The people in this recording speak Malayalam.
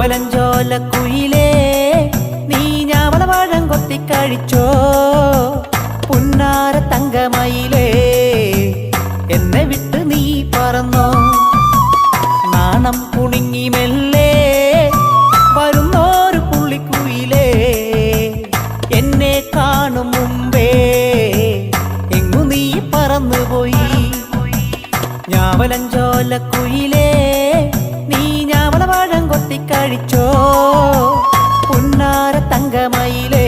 ഞാവലഞ്ചോല കുയിലേ നീ ഞാവളവാഴം കൊത്തിക്കഴിച്ചോ പുന്നാര തങ്കമയിലേ എന്നെ വിട്ട് നീ പറന്നോ നാണം കുണുങ്ങി മെല്ലെ വരുന്നോരു പുള്ളിക്കുയിലേ എന്നെ കാണും മുമ്പേ എങ്ങു നീ പറന്നുപോയി ഞാവലഞ്ചോല കുയിലേ നീ ഞാവളവാഴം കൊത്തിക്കഴിച്ചോ പുന്നാര തങ്കമയിലേ